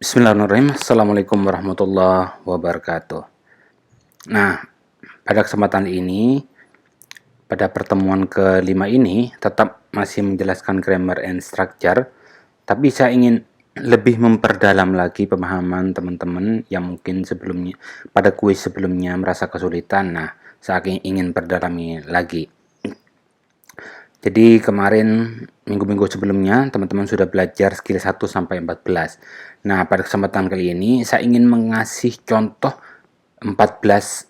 Bismillahirrahmanirrahim. Assalamualaikum warahmatullahi wabarakatuh. Nah, pada kesempatan ini, pada pertemuan kelima ini, tetap masih menjelaskan grammar and structure, tapi saya ingin lebih memperdalam lagi pemahaman teman-teman yang mungkin sebelumnya, pada kuis sebelumnya merasa kesulitan. Nah, saya ingin perdalami lagi. Jadi kemarin minggu-minggu sebelumnya teman-teman sudah belajar skill 1 sampai 14. Nah, pada kesempatan kali ini saya ingin mengasih contoh 14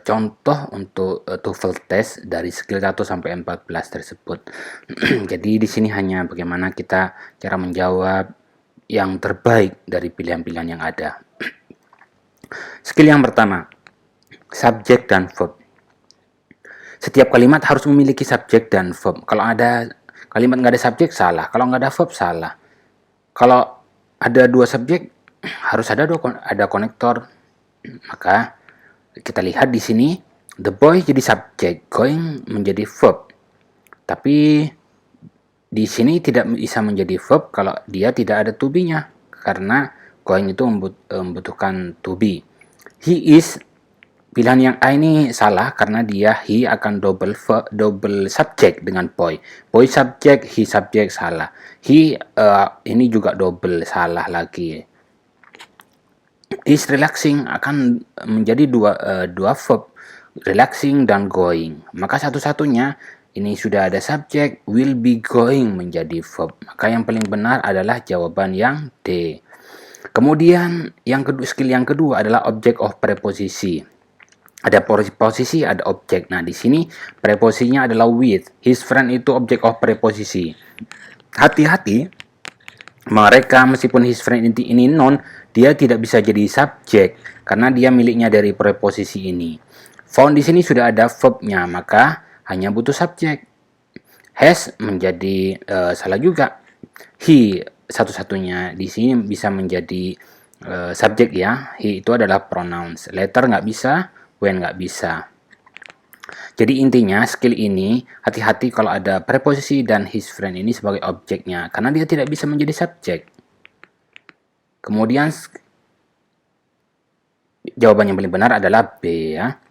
contoh untuk TOEFL test dari skill 1 sampai 14 tersebut. Jadi di sini hanya bagaimana kita cara menjawab yang terbaik dari pilihan-pilihan yang ada. Skill yang pertama, subjek dan verb. Setiap kalimat harus memiliki subjek dan verb. Kalau ada kalimat nggak ada subjek, salah. Kalau nggak ada verb, salah. Kalau ada dua subjek, harus ada konektor. Maka kita lihat di sini, the boy jadi subjek, going menjadi verb. Tapi di sini tidak bisa menjadi verb kalau dia tidak ada to be-nya. Karena going itu membutuhkan to be. He is. Pilihan yang A ini salah karena he akan double subjek dengan boy. Boy subjek, he subjek, salah. He ini juga double, salah lagi. Is relaxing akan menjadi dua verb, relaxing dan going. Maka satu-satunya ini sudah ada subjek, will be going menjadi verb. Maka yang paling benar adalah jawaban yang D. Kemudian skill yang kedua adalah object of preposisi. Ada posisi, ada objek. Nah, di sini preposisinya adalah with. His friend itu objek of preposisi. Hati-hati, mereka meskipun his friend ini noun, dia tidak bisa jadi subjek karena dia miliknya dari preposisi ini. Found di sini sudah ada verbnya, maka hanya butuh subjek. Has menjadi salah juga. He satu-satunya di sini bisa menjadi subjek ya. He itu adalah pronouns. Letter nggak bisa, when nggak bisa. Jadi intinya skill ini hati-hati kalau ada preposisi dan his friend ini sebagai objeknya karena dia tidak bisa menjadi subjek. Kemudian jawaban yang paling benar adalah B ya.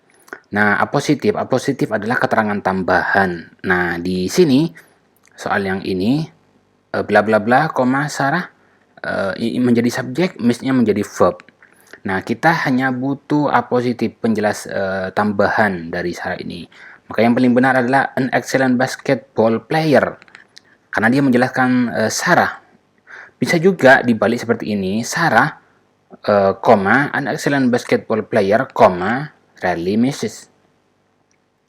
Nah, apositif adalah keterangan tambahan. Nah, di sini soal yang ini bla bla bla, Sarah menjadi subjek, miss-nya menjadi verb. Nah, kita hanya butuh apositif penjelas tambahan dari syarat ini. Maka yang paling benar adalah an excellent basketball player. Karena dia menjelaskan Sarah. Bisa juga dibalik seperti ini, Sarah, an excellent basketball player, rarely misses.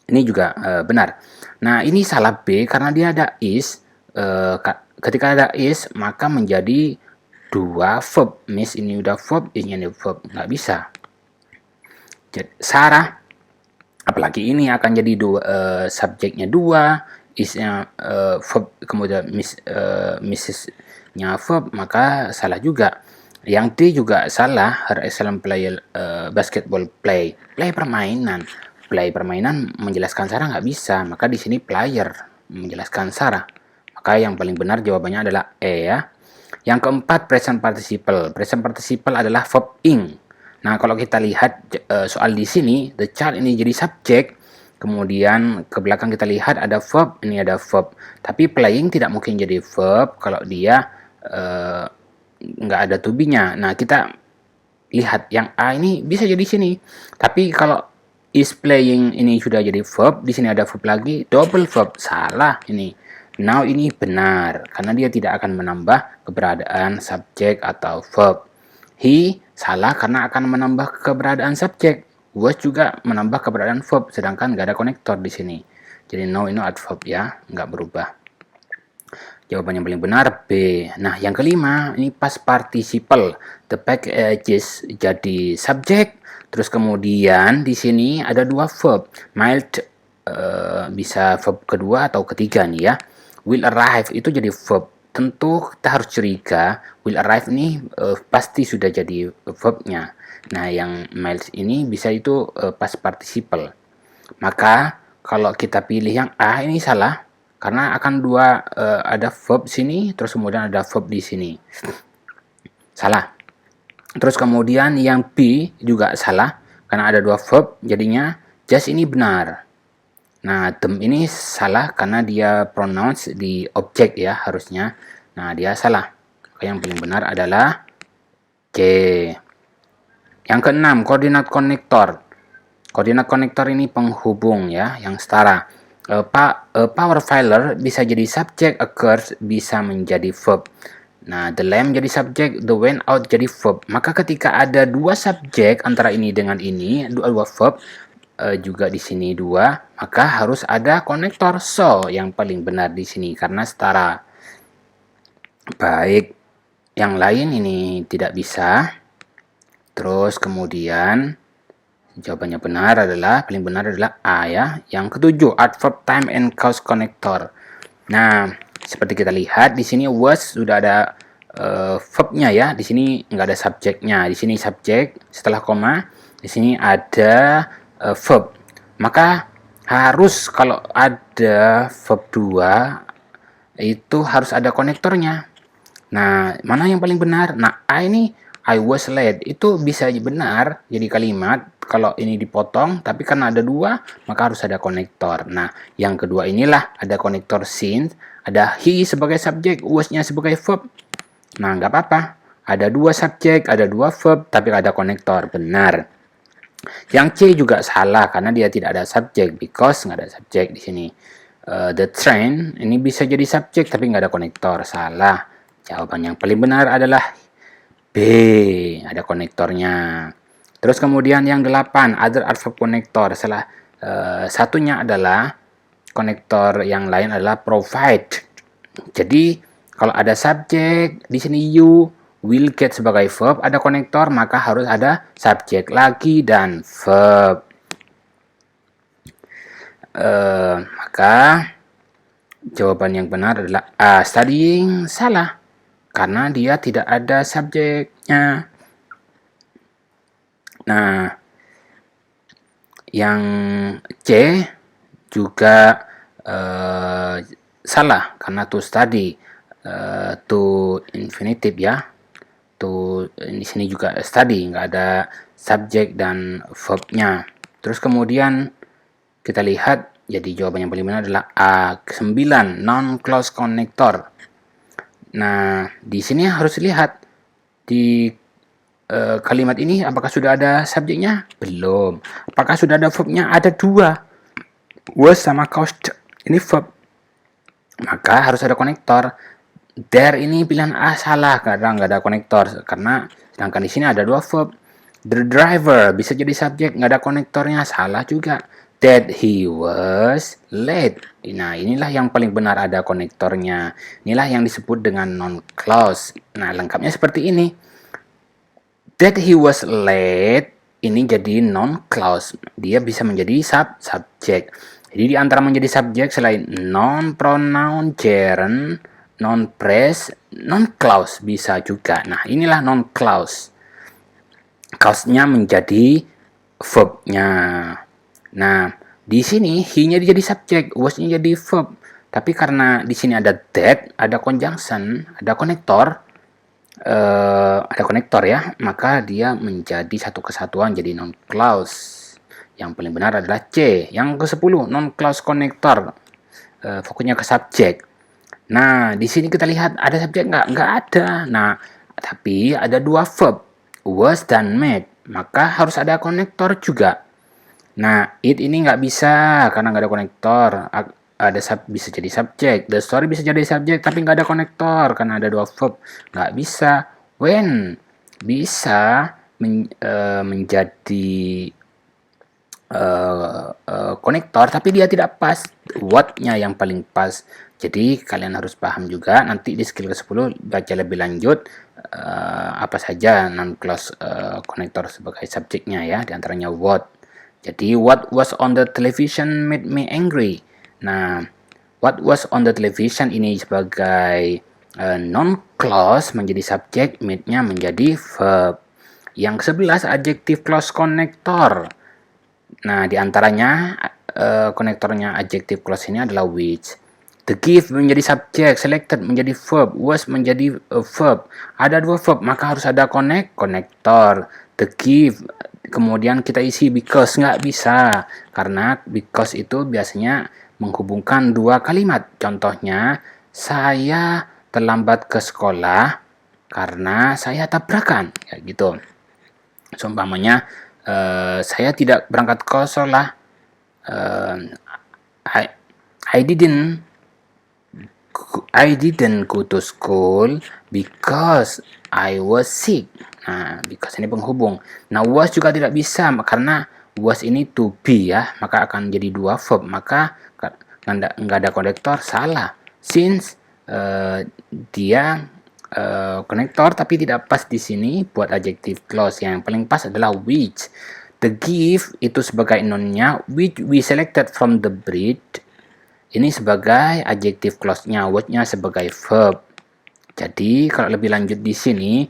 Ini juga benar. Nah, ini salah B karena dia ada is. Ketika ada is, maka menjadi dua verb. Miss ini udah verb, ini verb. Nggak bisa. Jadi, Sarah, apalagi ini akan jadi subjeknya dua, isnya verb, kemudian Mrs.-nya verb, maka salah juga. Yang D juga salah, her excellent player basketball play permainan. Play permainan menjelaskan Sarah nggak bisa, maka di sini player menjelaskan Sarah. Maka yang paling benar jawabannya adalah E ya. Yang keempat, present participle. Present participle adalah verb ing. Nah, kalau kita lihat soal di sini, the child ini jadi subjek, kemudian ke belakang kita lihat ada verb, ini ada verb. Tapi playing tidak mungkin jadi verb kalau dia nggak ada to be-nya. Nah, kita lihat yang A ini bisa jadi sini. Tapi kalau is playing ini sudah jadi verb, di sini ada verb lagi, double verb, salah ini. Now ini benar, karena dia tidak akan menambah keberadaan subjek atau verb. He salah karena akan menambah keberadaan subjek. Was juga menambah keberadaan verb, sedangkan nggak ada konektor di sini. Jadi now ini adverb ya, nggak berubah. Jawaban yang paling benar B. Nah, yang kelima, ini past participle. The packages jadi subjek, terus kemudian di sini ada dua verb. Mild bisa verb kedua atau ketiga nih ya. Will arrive itu jadi verb. Tentu kita harus curiga will arrive ini pasti sudah jadi verbnya. Nah, yang miles ini bisa itu past participle. Maka kalau kita pilih yang A ini salah karena akan ada verb sini terus kemudian ada verb di sini. salah. Terus kemudian yang B juga salah, karena ada dua verb, jadinya just ini benar. Nah, them ini salah karena dia pronouns di objek ya harusnya. Nah, dia salah. Maka yang paling benar adalah C. Yang keenam, koordinat konektor. Koordinat konektor ini penghubung ya, yang setara. Power filer bisa jadi subjek, occurs bisa menjadi verb. Nah, the lamp jadi subjek, the went out jadi verb. Maka ketika ada dua subjek antara ini dengan ini, dua verb, juga di sini dua, maka harus ada konektor. So, yang paling benar di sini karena setara. Baik, yang lain ini tidak bisa. Terus kemudian jawabannya benar adalah, paling benar adalah A ya. Yang ketujuh, adverb time and cause connector. Nah, seperti kita lihat di sini was sudah ada verbnya ya. Di sini nggak ada subjeknya. Di sini subjek setelah koma. Di sini ada verb. Maka harus kalau ada verb 2 itu harus ada konektornya. Nah, mana yang paling benar? Nah, A ini I was late itu bisa benar jadi kalimat kalau ini dipotong, tapi karena ada dua maka harus ada konektor. Nah, yang kedua inilah ada konektor since, ada he sebagai subjek, was-nya sebagai verb. Nah, nggak apa-apa. Ada dua subjek, ada dua verb, tapi ada konektor. Benar. Yang C juga salah karena dia tidak ada subjek, because nggak ada subjek di sini. The train ini bisa jadi subjek tapi nggak ada konektor. Salah. Jawaban yang paling benar adalah B, ada konektornya. Terus kemudian yang 8, other adverb connector. Salah satunya adalah konektor yang lain adalah provide. Jadi kalau ada subjek di sini you, will get sebagai verb, ada konektor maka harus ada subjek lagi dan verb. Maka jawaban yang benar adalah A, studying. Salah karena dia tidak ada subjeknya. Nah, yang C juga salah karena to study, to infinitive ya. To di sini juga study, nggak ada subjek dan verbnya. Terus kemudian kita lihat, jadi jawaban yang paling benar adalah A, 9, non-clause connector. Nah, di sini harus lihat di kalimat ini apakah sudah ada subjeknya? Belum. Apakah sudah ada verbnya? Ada dua. Was sama caused. Ini verb. Maka harus ada konektor. There ini pilihan A salah karena nggak ada konektor. Karena sedangkan di sini ada dua verb. The driver bisa jadi subjek, nggak ada konektornya. Salah juga. That he was late. Nah, inilah yang paling benar ada konektornya. Inilah yang disebut dengan non-clause. Nah, lengkapnya seperti ini. That he was late ini jadi non-clause. Dia bisa menjadi subjek. Jadi di antara menjadi subjek selain non-pronoun gerund, non-phrase, non-clause bisa juga. Nah, inilah non-clause. Clause-nya menjadi verb-nya. Nah, di sini he-nya jadi subjek, was-nya jadi verb. Tapi karena di sini ada that, ada conjunction, ada konektor, ya, maka dia menjadi satu kesatuan jadi non-clause. Yang paling benar adalah C. Yang ke-10, non-clause connector. Fokusnya ke subjek. Nah, di sini kita lihat ada subjek nggak? Nggak ada. Nah, tapi ada dua verb, was dan made. Maka harus ada konektor juga. Nah, it ini nggak bisa karena nggak ada konektor. Bisa jadi subjek. The story bisa jadi subjek tapi nggak ada konektor karena ada dua verb. Nggak bisa. When bisa menjadi konektor tapi dia tidak pas. What-nya yang paling pas. Jadi kalian harus paham juga. Nanti di skill ke-10 baca lebih lanjut apa saja non-clause konektor sebagai subjeknya ya. Di antaranya what. Jadi, what was on the television made me angry. Nah, what was on the television ini sebagai non-clause menjadi subjek, made-nya menjadi verb. Yang ke-11, adjective clause connector. Nah, diantaranya konektornya adjective clause ini adalah which. The gift menjadi subjek, selected menjadi verb, was menjadi verb. Ada dua verb, maka harus ada konektor. The gift, kemudian kita isi because, nggak bisa. Karena because itu biasanya menghubungkan dua kalimat. Contohnya, saya terlambat ke sekolah karena saya tabrakan. Kayak gitu. Seumpamanya, saya tidak berangkat ke sekolah. I didn't go to school because I was sick. Nah, because ini penghubung. Nah, was juga tidak bisa karena was ini to be ya, maka akan jadi dua verb. Maka nggak ada konektor, salah. Since dia konektor tapi tidak pas di sini buat adjective clause. Yang paling pas adalah which. The gift itu sebagai noun-nya, which we selected from the breed. Ini sebagai adjective clause-nya, word-nya sebagai verb. Jadi kalau lebih lanjut di sini,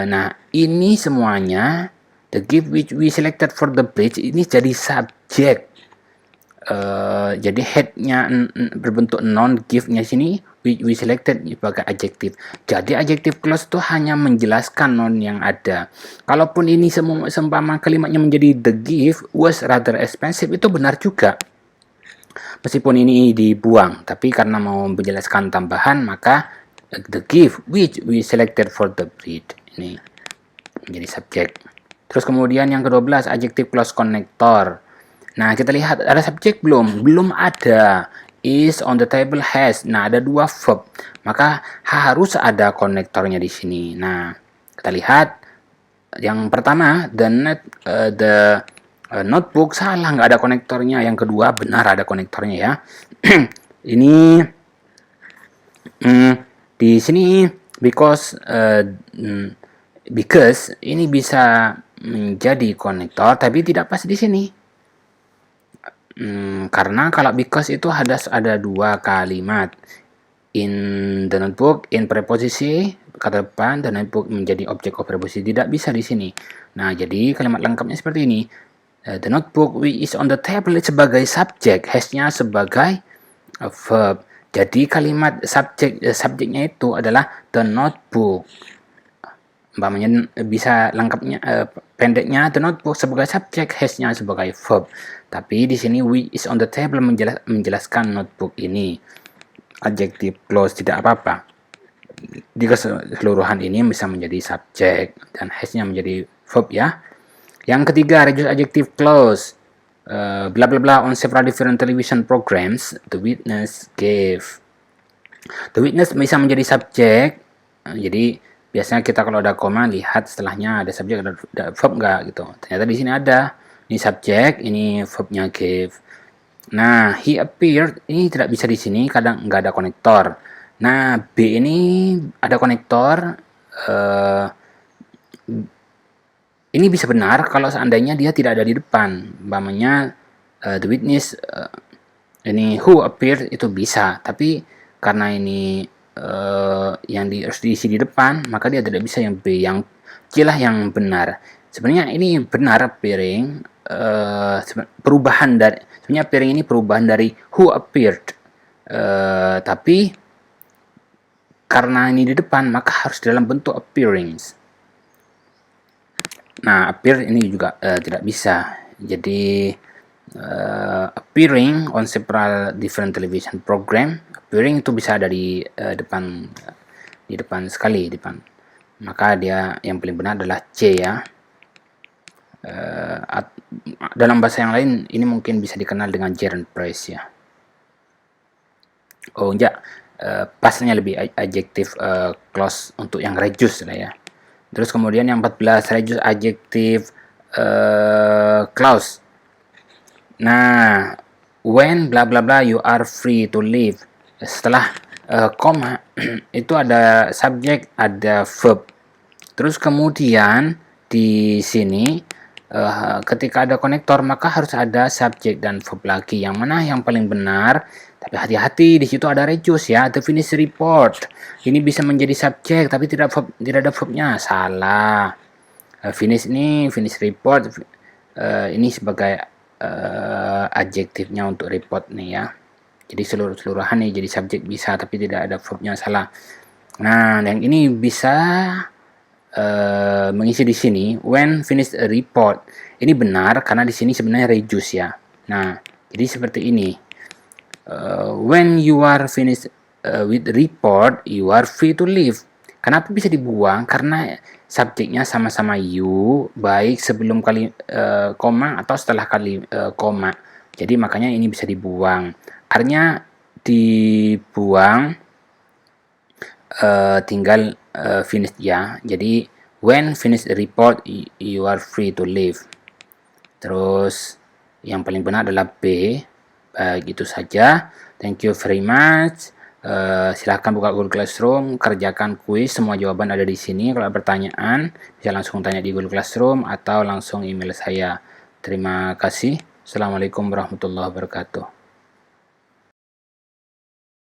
nah ini semuanya the gift which we selected for the bridge ini jadi subjek. Jadi head-nya berbentuk noun, gift-nya sini which we selected sebagai adjective. Jadi adjective clause itu hanya menjelaskan noun yang ada. Kalaupun ini seumpama kalimatnya menjadi the gift was rather expensive, itu benar juga. Meskipun ini dibuang, tapi karena mau menjelaskan tambahan, maka the gift which we selected for the breed ini menjadi subjek. Terus kemudian yang ke-12, adjective clause connector. Nah, kita lihat ada subjek belum? Belum ada. Is, on the table, has. Nah, ada dua verb. Maka harus ada konektornya di sini. Nah, kita lihat yang pertama, the notebook, salah, nggak ada konektornya. Yang kedua, benar ada konektornya ya. Ini di sini because ini bisa menjadi konektor tapi tidak pas di sini. Karena kalau because itu ada dua kalimat. In the notebook, in preposisi kata depan, the notebook menjadi objek of preposisi, tidak bisa di sini. Nah, jadi kalimat lengkapnya seperti ini. The notebook is on the table sebagai subjek, has-nya sebagai verb. Jadi kalimat subjeknya itu adalah the notebook. Umpamanya bisa lengkapnya pendeknya the notebook sebagai subjek, has-nya sebagai verb. Tapi di sini we is on the table menjelaskan notebook ini. Adjective clause tidak apa-apa. Di keseluruhan ini bisa menjadi subjek dan has-nya menjadi verb ya. Yang ketiga, reduce adjective clause. Bla bla bla on several different television programs the witness gave. The witness bisa menjadi subjek. Jadi biasanya kita kalau ada koma lihat setelahnya ada subjek, ada verb nggak gitu. Ternyata di sini ada. Ini subjek, ini verbnya gave. Nah, he appeared ini tidak bisa di sini, kadang nggak ada konektor. Nah, B ini ada konektor. Ini bisa benar kalau seandainya dia tidak ada di depan. Umpamanya the witness ini who appeared itu bisa, tapi karena ini yang harus diisi di depan, maka dia tidak bisa yang B, yang C lah yang benar. Sebenarnya ini benar appearing, perubahan dari sebenarnya appearing ini perubahan dari who appeared, tapi karena ini di depan maka harus dalam bentuk appearance. Nah, appear ini juga tidak bisa. Jadi appearing on several different television program, appearing itu bisa dari depan, di depan sekali, depan. Maka dia yang paling benar adalah C ya. Dalam bahasa yang lain ini mungkin bisa dikenal dengan gerund phrase ya. Oh enggak, pasnya lebih adjective clause untuk yang reduce lah ya. Terus kemudian yang 14, reduce adjective clause. Nah, when bla bla bla you are free to leave. Setelah koma itu ada subjek, ada verb. Terus kemudian di sini ketika ada konektor maka harus ada subjek dan verb lagi. Yang mana yang paling benar? Tapi hati-hati, di situ ada reduce ya. The finish report. Ini bisa menjadi subjek tapi tidak ada verbnya. Salah. Finish report ini sebagai adjektifnya untuk report nih ya. Jadi seluruhan nih jadi subjek bisa, tapi tidak ada verbnya salah. Nah, yang ini bisa mengisi di sini when finish a report. Ini benar karena di sini sebenarnya reduce ya. Nah, jadi seperti ini. When you are finished with report, you are free to leave. Kenapa bisa dibuang? Karena subjeknya sama-sama you, baik sebelum kali koma atau setelah kali koma. Jadi makanya ini bisa dibuang. Artinya dibuang tinggal finish ya. Jadi when finish the report, you are free to leave. Terus yang paling benar adalah B. Baik, itu saja. Thank you very much. Silahkan buka Google Classroom, kerjakan kuis, semua jawaban ada di sini. Kalau ada pertanyaan, bisa langsung tanya di Google Classroom atau langsung email saya. Terima kasih. Assalamualaikum warahmatullahi wabarakatuh.